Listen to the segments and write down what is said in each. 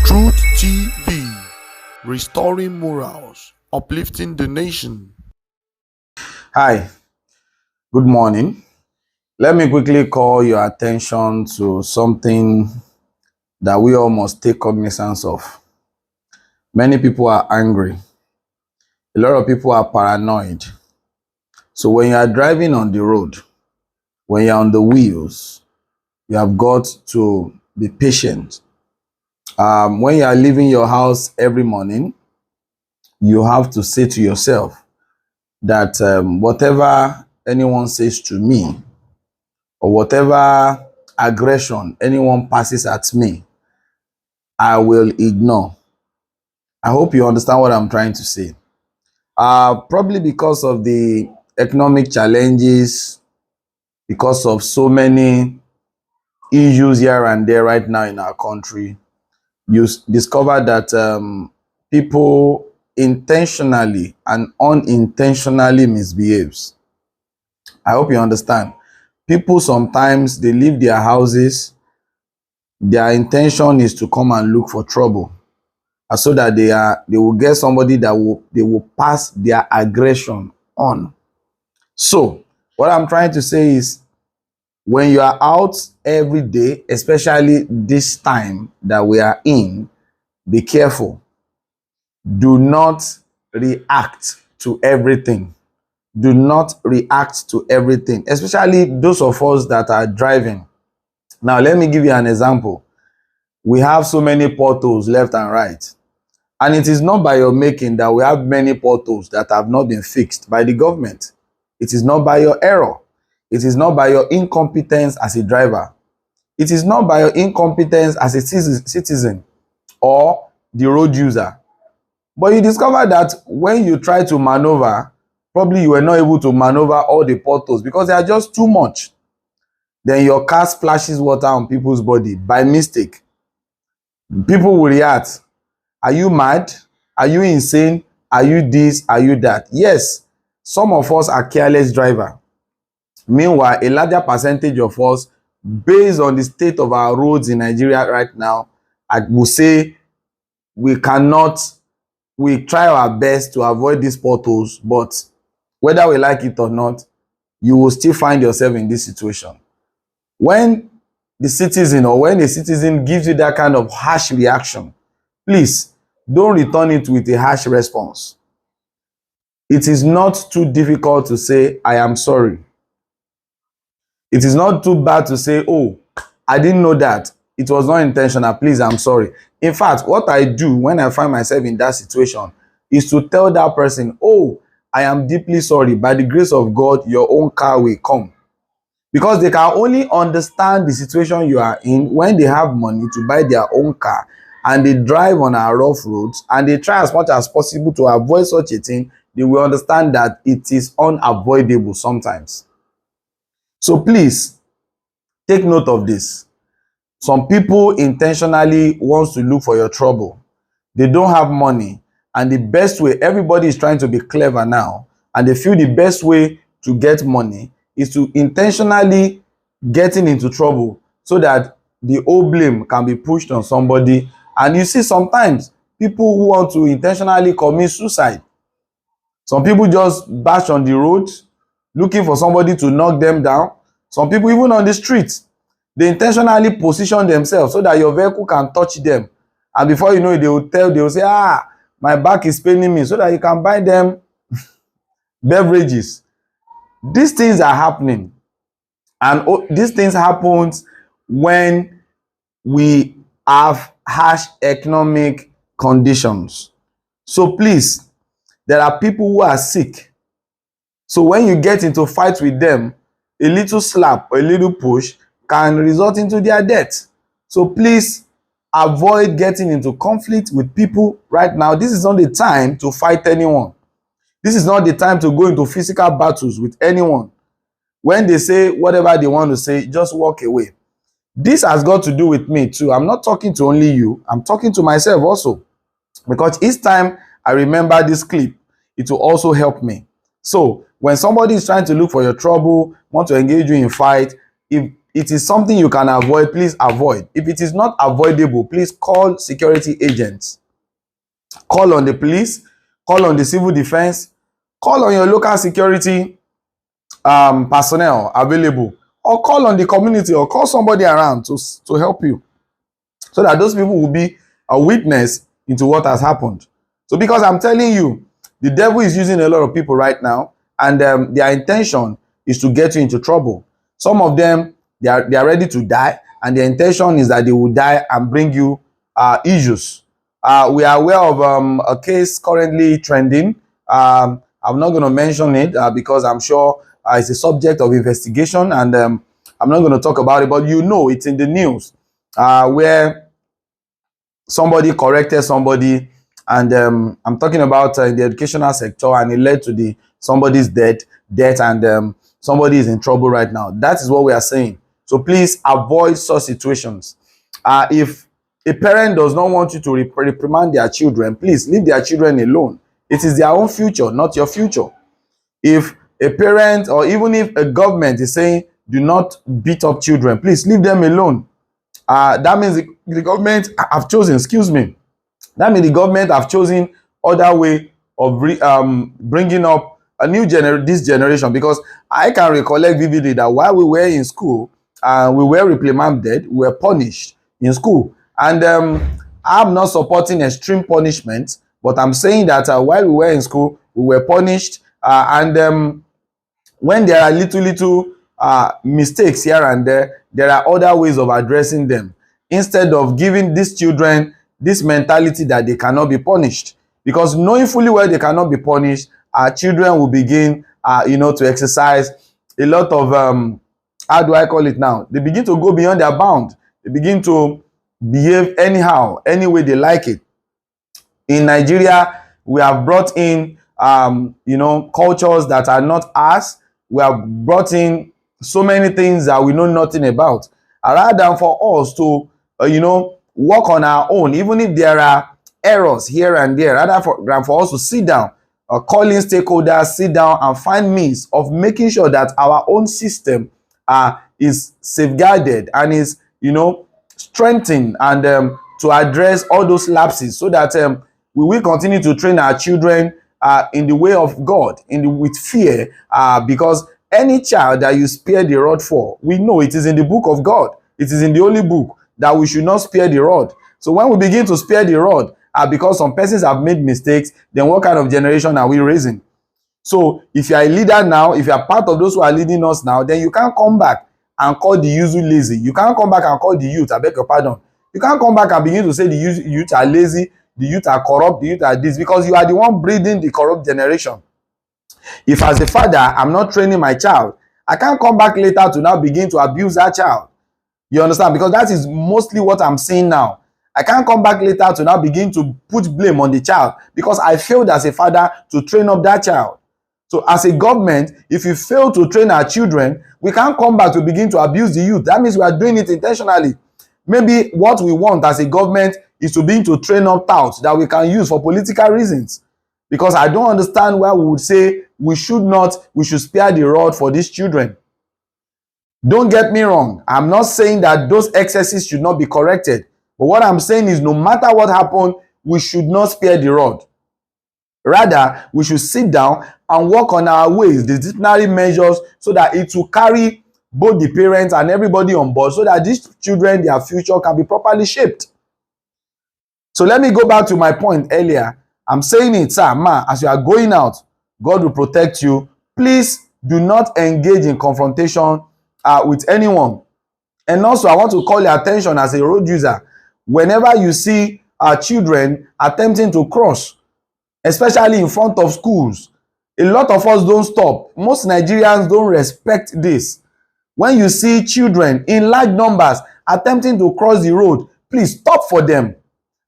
Truth TV, restoring morals, uplifting the nation. Hi, good morning. Let me quickly call your attention to something that we all must take cognizance of. Many people are angry. A lot of people are paranoid. So when you are driving on the road, when you're on the wheels, you have got to be patient. When you are leaving your house every morning, you have to say to yourself that whatever anyone says to me, or whatever aggression anyone passes at me, I will ignore. I hope you understand what I'm trying to say. Probably because of the economic challenges, because of so many issues here and there right now in our country, you discover that people intentionally and unintentionally misbehaves. I hope you understand. People sometimes they leave their houses. Their intention is to come and look for trouble, so that they will get somebody that they will pass their aggression on. So what I'm trying to say is, when you are out every day, especially this time that we are in, be careful. Do not react to everything. Do not react to everything, especially those of us that are driving. Now let me give you an example. We have so many potholes left and right. And it is not by your making that we have many potholes that have not been fixed by the government. It is not by your error. It is not by your incompetence as a driver. It is not by your incompetence as a citizen or the road user. But you discover that when you try to maneuver, probably you were not able to maneuver all the potholes because they are just too much. Then your car splashes water on people's body by mistake. People will react. Are you mad? Are you insane? Are you this? Are you that? Yes, some of us are careless driver. Meanwhile, a larger percentage of us, based on the state of our roads in Nigeria right now, I will say we try our best to avoid these potholes, but whether we like it or not, you will still find yourself in this situation. When a citizen gives you that kind of harsh reaction, please don't return it with a harsh response. It is not too difficult to say, I am sorry. It is not too bad to say, oh, I didn't know that. It was not intentional. Please, I'm sorry. In fact, what I do when I find myself in that situation is to tell that person, oh, I am deeply sorry. By the grace of God, your own car will come. Because they can only understand the situation you are in when they have money to buy their own car and they drive on our rough roads and they try as much as possible to avoid such a thing. They will understand that it is unavoidable sometimes. So please take note of this. Some people intentionally want to look for your trouble. They don't have money, and the best way, everybody is trying to be clever now, and they feel the best way to get money is to intentionally getting into trouble so that the whole blame can be pushed on somebody. And you see sometimes people who want to intentionally commit suicide. Some people just bash on the road looking for somebody to knock them down. Some people even on the street, they intentionally position themselves so that your vehicle can touch them, and before you know it, they will say, my back is paining me, so that you can buy them beverages. These things are happening, and these things happen when we have harsh economic conditions. So please, there are people who are sick. So when you get into fight with them, a little slap or a little push can result into their death. So please avoid getting into conflict with people right now. This is not the time to fight anyone. This is not the time to go into physical battles with anyone. When they say whatever they want to say, just walk away. This has got to do with me too. I'm not talking to only you. I'm talking to myself also. Because each time I remember this clip, it will also help me. So when somebody is trying to look for your trouble, want to engage you in fight, if it is something you can avoid, please avoid. If it is not avoidable, please call security agents. Call on the police, call on the civil defense, call on your local security personnel available, or call on the community, or call somebody around to help you, so that those people will be a witness into what has happened. So because I'm telling you, the devil is using a lot of people right now, and their intention is to get you into trouble. Some of them, they are ready to die, and their intention is that they will die and bring you issues. We are aware of a case currently trending. I'm not going to mention it because I'm sure it's a subject of investigation, and I'm not going to talk about it, but you know it's in the news, where somebody corrected somebody, and I'm talking about in the educational sector, and it led to somebody's death, and somebody is in trouble right now. That is what we are saying. So please avoid such situations. If a parent does not want you to reprimand their children, please leave their children alone. It is their own future, not your future. If a parent, or even if a government is saying do not beat up children, please leave them alone. That means the government have chosen, that means the government have chosen other way of bringing up a new this generation. Because I can recollect vividly that while we were in school, we were reprimanded, we were punished in school. And I'm not supporting extreme punishment, but I'm saying that while we were in school, we were punished, and when there are little mistakes here and there are other ways of addressing them, instead of giving these children this mentality that they cannot be punished. Because knowing fully well they cannot be punished, our children will begin to exercise a lot of how do I call it now? They begin to go beyond their bound. They begin to behave anyhow, any way they like it. In Nigeria, we have brought in cultures that are not us. We have brought in so many things that we know nothing about. Rather than for us to work on our own, even if there are errors here and there, rather than for us to sit down, calling stakeholders, sit down and find means of making sure that our own system is safeguarded and is strengthened, and to address all those lapses, so that we will continue to train our children in the way of God, with fear, because any child that you spare the rod for, we know it is in the book of God. It is in the holy book that we should not spare the rod. So when we begin to spare the rod, because some persons have made mistakes, then what kind of generation are we raising? So if you are a leader now, if you are part of those who are leading us now, then you can't come back and call the youth lazy. You can't come back and call the youth, I beg your pardon. You can't come back and begin to say the youth are lazy, the youth are corrupt, the youth are this, because you are the one breeding the corrupt generation. If as a father, I'm not training my child, I can't come back later to now begin to abuse that child. You understand? Because that is mostly what I'm seeing now. I can't come back later to now begin to put blame on the child because I failed as a father to train up that child. So as a government, if you fail to train our children, we can't come back to begin to abuse the youth. That means we are doing it intentionally. Maybe what we want as a government is to begin to train up touts that we can use for political reasons. Because I don't understand why we would say we should spare the rod for these children. Don't get me wrong. I'm not saying that those excesses should not be corrected. But what I'm saying is no matter what happened, we should not spare the rod. Rather, we should sit down and work on our ways, the disciplinary measures, so that it will carry both the parents and everybody on board, so that these children, their future can be properly shaped. So let me go back to my point earlier. I'm saying it, sir, ma, as you are going out, God will protect you. Please do not engage in confrontation with anyone. And also, I want to call your attention as a road user. Whenever you see our children attempting to cross, especially in front of schools, a lot of us don't stop. Most Nigerians don't respect this. When you see children in large numbers attempting to cross the road, please stop for them.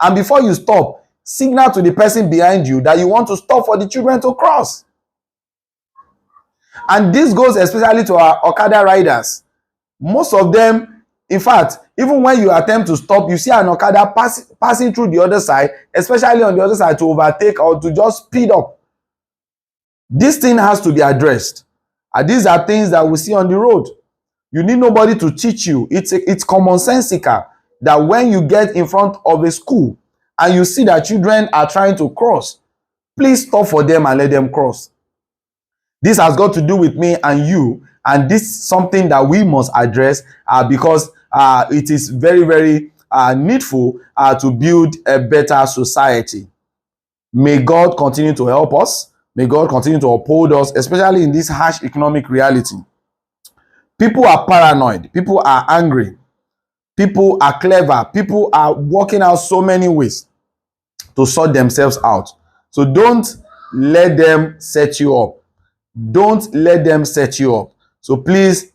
And before you stop, signal to the person behind you that you want to stop for the children to cross. And this goes especially to our Okada riders. Most of them, in fact, even when you attempt to stop, you see an Okada passing through the other side, especially on the other side, to overtake or to just speed up. This thing has to be addressed. And these are things that we see on the road. You need nobody to teach you. It's commonsensical that when you get in front of a school and you see that children are trying to cross, please stop for them and let them cross. This has got to do with me and you, and this is something that we must address because it is very, very needful to build a better society. May God continue to help us. May God continue to uphold us, especially in this harsh economic reality. People are paranoid. People are angry. People are clever. People are working out so many ways to sort themselves out. So don't let them set you up. Don't let them set you up. So please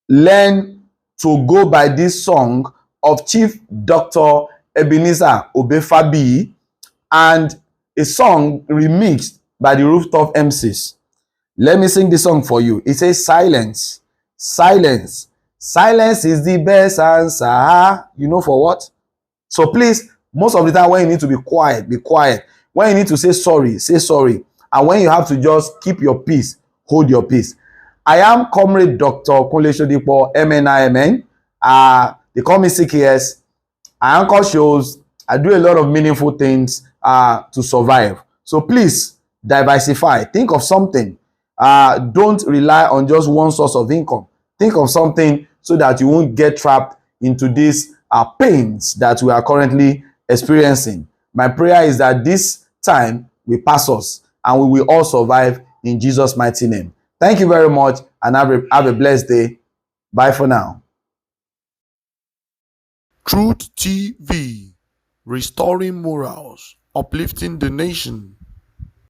learn to go by this song of Chief Dr. Ebenezer Obefabi and a song remixed by the Rooftop MCs. Let me sing the song for you. It says, silence, silence, silence is the best answer. You know for what? So please, most of the time when you need to be quiet, be quiet. When you need to say sorry. And when you have to just keep your peace, hold your peace. I am Comrade Dr. Kunle Sodipo, MNIMN. They call me CKS. I anchor shows. I do a lot of meaningful things to survive. So please, diversify. Think of something. Don't rely on just one source of income. Think of something so that you won't get trapped into these pains that we are currently experiencing. My prayer is that this time will pass us and we will all survive in Jesus' mighty name. Thank you very much and have a blessed day. Bye for now. Truth TV, restoring morals, uplifting the nation.